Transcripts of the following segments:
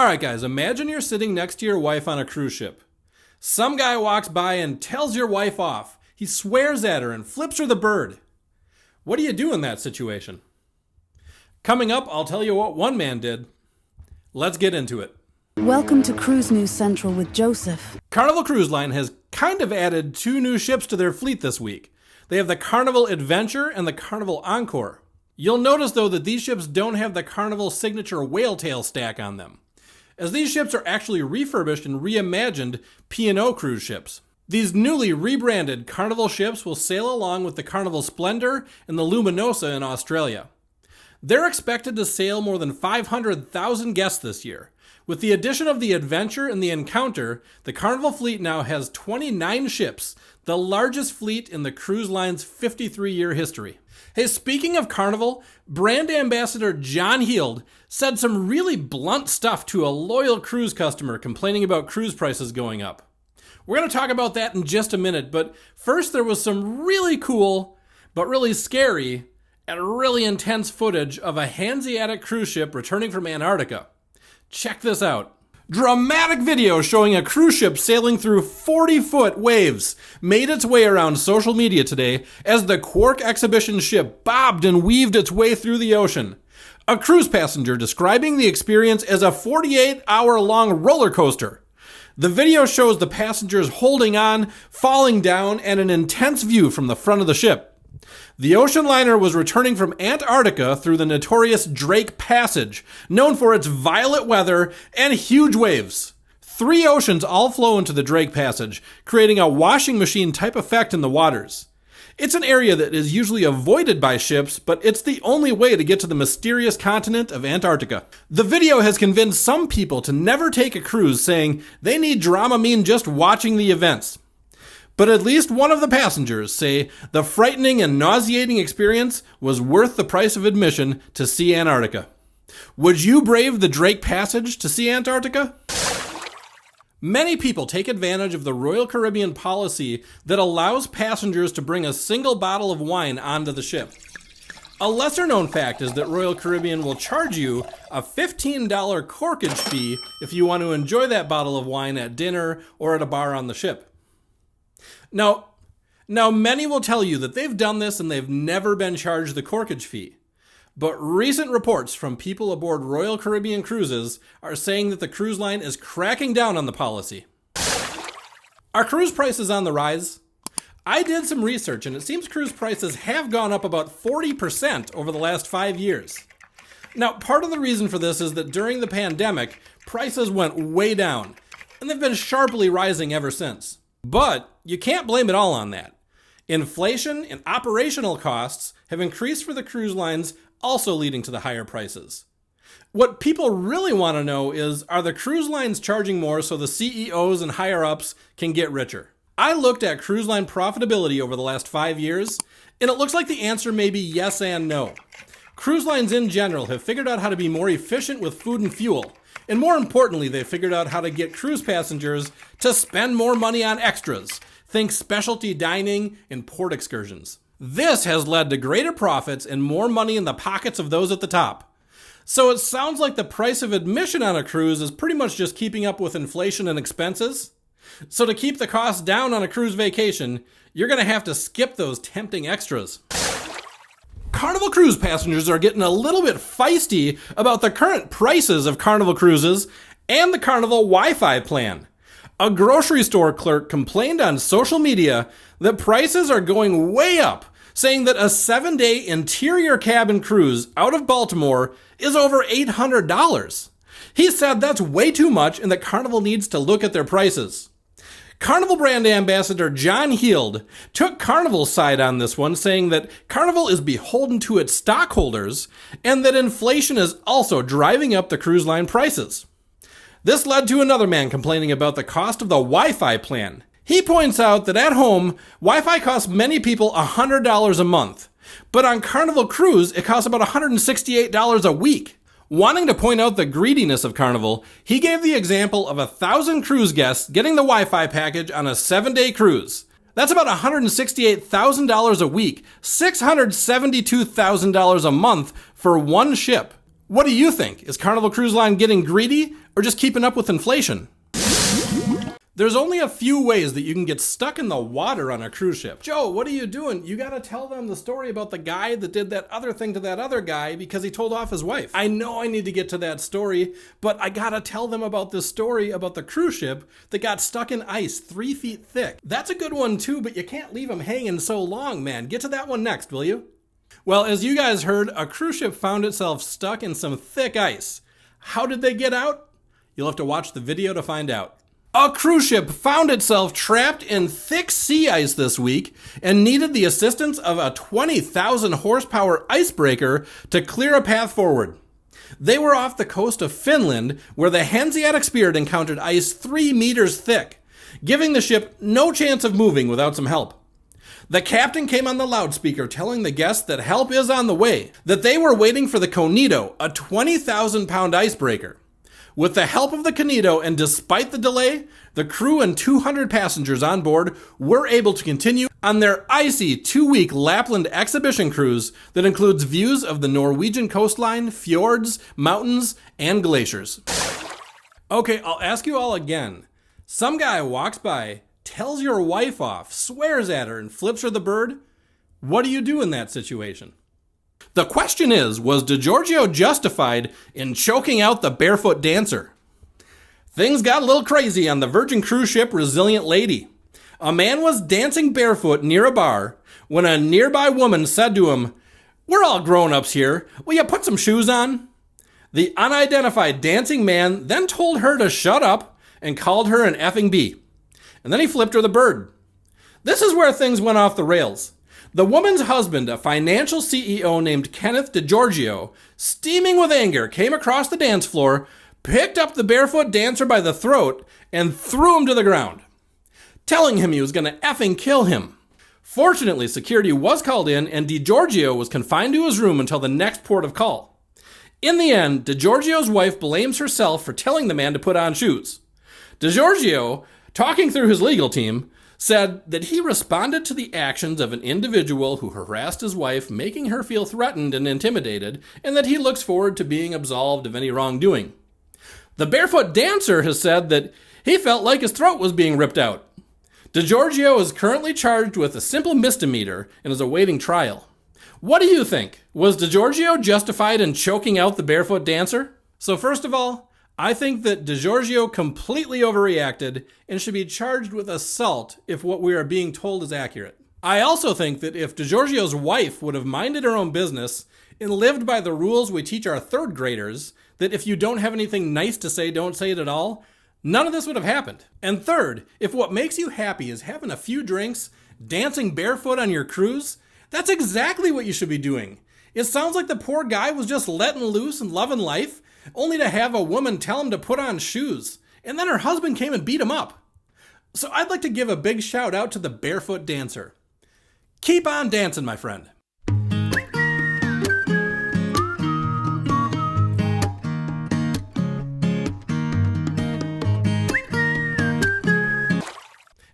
Alright guys, imagine you're sitting next to your wife on a cruise ship. Some guy walks by and tells your wife off. He swears at her and flips her the bird. What do you do in that situation? Coming up, I'll tell you what one man did. Let's get into it. Welcome to Cruise News Central with Joseph. Carnival Cruise Line has kind of added 2 new ships to their fleet this week. They have the Carnival Adventure and the Carnival Encore. You'll notice though that these ships don't have the Carnival signature whale tail stack on them, as these ships are actually refurbished and reimagined P&O cruise ships. These newly rebranded Carnival ships will sail along with the Carnival Splendor and the Luminosa in Australia. They're expected to sail more than 500,000 guests this year. With the addition of the Adventure and the Encounter, the Carnival fleet now has 29 ships, the largest fleet in the cruise line's 53-year history. Hey, speaking of Carnival, brand ambassador John Heald said some really blunt stuff to a loyal cruise customer complaining about cruise prices going up. We're going to talk about that in just a minute, but first there was some really cool, but really scary, and really intense footage of a Hanseatic cruise ship returning from Antarctica. Check this out. Dramatic video showing a cruise ship sailing through 40-foot waves made its way around social media today as the Quark exhibition ship bobbed and weaved its way through the ocean. A cruise passenger describing the experience as a 48-hour-long roller coaster. The video shows the passengers holding on, falling down, and an intense view from the front of the ship. The ocean liner was returning from Antarctica through the notorious Drake Passage, known for its violent weather and huge waves. 3 oceans all flow into the Drake Passage, creating a washing machine type effect in the waters. It's an area that is usually avoided by ships, but it's the only way to get to the mysterious continent of Antarctica. The video has convinced some people to never take a cruise, saying they need Dramamine just watching the events. But at least one of the passengers say the frightening and nauseating experience was worth the price of admission to see Antarctica. Would you brave the Drake Passage to see Antarctica? Many people take advantage of the Royal Caribbean policy that allows passengers to bring a single bottle of wine onto the ship. A lesser known fact is that Royal Caribbean will charge you a $15 corkage fee if you want to enjoy that bottle of wine at dinner or at a bar on the ship. Now many will tell you that they've done this and they've never been charged the corkage fee. But recent reports from people aboard Royal Caribbean cruises are saying that the cruise line is cracking down on the policy. Are cruise prices on the rise? I did some research and it seems cruise prices have gone up about 40% over the last 5 years. Now, part of the reason for this is that during the pandemic, prices went way down, and they've been sharply rising ever since. But you can't blame it all on that. Inflation and operational costs have increased for the cruise lines, also leading to the higher prices. What people really want to know is, are the cruise lines charging more so the CEOs and higher-ups can get richer? I looked at cruise line profitability over the last 5 years, and it looks like the answer may be yes and no. Cruise lines in general have figured out how to be more efficient with food and fuel. And more importantly, they figured out how to get cruise passengers to spend more money on extras. Think specialty dining and port excursions. This has led to greater profits and more money in the pockets of those at the top. So it sounds like the price of admission on a cruise is pretty much just keeping up with inflation and expenses. So to keep the costs down on a cruise vacation, you're going to have to skip those tempting extras. Carnival cruise passengers are getting a little bit feisty about the current prices of Carnival cruises and the Carnival Wi-Fi plan. A grocery store clerk complained on social media that prices are going way up, saying that a 7-day interior cabin cruise out of Baltimore is over $800. He said that's way too much and that Carnival needs to look at their prices. Carnival brand ambassador John Heald took Carnival's side on this one, saying that Carnival is beholden to its stockholders and that inflation is also driving up the cruise line prices. This led to another man complaining about the cost of the Wi-Fi plan. He points out that at home, Wi-Fi costs many people $100 a month, but on Carnival Cruise, it costs about $168 a week. Wanting to point out the greediness of Carnival, he gave the example of 1,000 cruise guests getting the Wi-Fi package on a 7-day cruise. That's about $168,000 a week, $672,000 a month for one ship. What do you think? Is Carnival Cruise Line getting greedy, or just keeping up with inflation? There's only a few ways that you can get stuck in the water on a cruise ship. Joe, what are you doing? You gotta tell them the story about the guy that did that other thing to that other guy because he told off his wife. I know I need to get to that story, but I gotta tell them about this story about the cruise ship that got stuck in ice 3 feet thick. That's a good one too, but you can't leave them hanging so long, man. Get to that one next, will you? Well, as you guys heard, a cruise ship found itself stuck in some thick ice. How did they get out? You'll have to watch the video to find out. A cruise ship found itself trapped in thick sea ice this week and needed the assistance of a 20,000 horsepower icebreaker to clear a path forward. They were off the coast of Finland, where the Hanseatic Spirit encountered ice 3 meters thick, giving the ship no chance of moving without some help. The captain came on the loudspeaker telling the guests that help is on the way, that they were waiting for the Conito, a 20,000-pound icebreaker. With the help of the Conito and despite the delay, the crew and 200 passengers on board were able to continue on their icy 2-week Lapland exhibition cruise that includes views of the Norwegian coastline, fjords, mountains, and glaciers. Okay, I'll ask you all again. Some guy walks by, tells your wife off, swears at her, and flips her the bird. What do you do in that situation? The question is, was DiGiorgio justified in choking out the barefoot dancer? Things got a little crazy on the Virgin cruise ship Resilient Lady. A man was dancing barefoot near a bar when a nearby woman said to him, "We're all grown-ups here. Will you put some shoes on?" The unidentified dancing man then told her to shut up and called her an effing bee. And then he flipped her the bird. This is where things went off the rails. The woman's husband, a financial CEO named Kenneth DiGiorgio, steaming with anger, came across the dance floor, picked up the barefoot dancer by the throat, and threw him to the ground, telling him he was going to effing kill him. Fortunately, security was called in, and DiGiorgio was confined to his room until the next port of call. In the end, DiGiorgio's wife blames herself for telling the man to put on shoes. DiGiorgio, talking through his legal team, said that he responded to the actions of an individual who harassed his wife, making her feel threatened and intimidated, and that he looks forward to being absolved of any wrongdoing. The barefoot dancer has said that he felt like his throat was being ripped out. DiGiorgio is currently charged with a simple misdemeanor and is awaiting trial. What do you think? Was DiGiorgio justified in choking out the barefoot dancer? So first of all, I think that DiGiorgio completely overreacted and should be charged with assault if what we are being told is accurate. I also think that if DiGiorgio's wife would have minded her own business and lived by the rules we teach our third graders, that if you don't have anything nice to say, don't say it at all, none of this would have happened. And third, if what makes you happy is having a few drinks, dancing barefoot on your cruise, that's exactly what you should be doing. It sounds like the poor guy was just letting loose and loving life, only to have a woman tell him to put on shoes, and then her husband came and beat him up. So I'd like to give a big shout out to the barefoot dancer. Keep on dancing, my friend.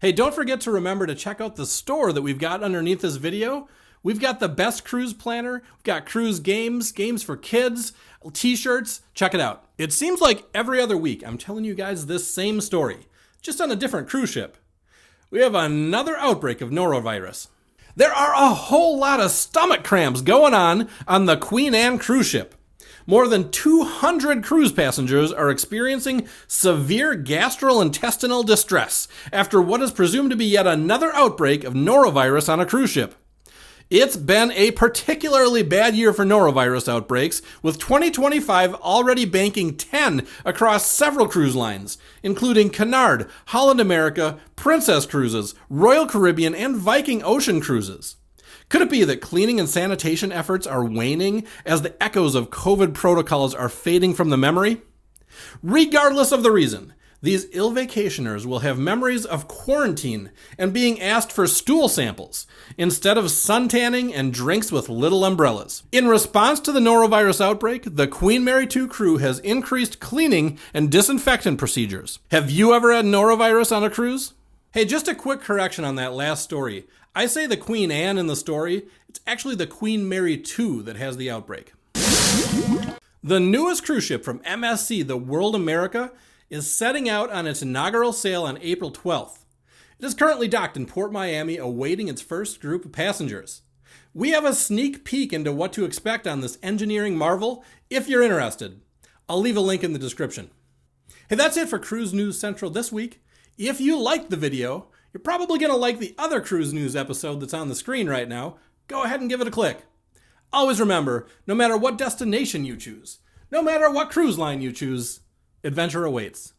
Hey, don't forget to remember to check out the store that we've got underneath this video. We've got the best cruise planner, we've got cruise games, games for kids, t-shirts. Check it out. It seems like every other week I'm telling you guys this same story, just on a different cruise ship. We have another outbreak of norovirus. There are a whole lot of stomach cramps going on the Queen Anne cruise ship. More than 200 cruise passengers are experiencing severe gastrointestinal distress after what is presumed to be yet another outbreak of norovirus on a cruise ship. It's been a particularly bad year for norovirus outbreaks, with 2025 already banking 10 across several cruise lines, including Cunard, Holland America, Princess Cruises, Royal Caribbean, and Viking Ocean Cruises. Could it be that cleaning and sanitation efforts are waning as the echoes of COVID protocols are fading from the memory? Regardless of the reason, these ill vacationers will have memories of quarantine and being asked for stool samples instead of suntanning and drinks with little umbrellas. In response to the norovirus outbreak, the Queen Mary 2 crew has increased cleaning and disinfectant procedures. Have you ever had norovirus on a cruise? Hey, just a quick correction on that last story. I say the Queen Anne in the story. It's actually the Queen Mary 2 that has the outbreak. The newest cruise ship from MSC, the World America, is setting out on its inaugural sail on April 12th. It is currently docked in Port Miami awaiting its first group of passengers. We have a sneak peek into what to expect on this engineering marvel if you're interested. I'll leave a link in the description. Hey, that's it for Cruise News Central this week. If you liked the video, you're probably going to like the other Cruise News episode that's on the screen right now. Go ahead and give it a click. Always remember, no matter what destination you choose, no matter what cruise line you choose, adventure awaits.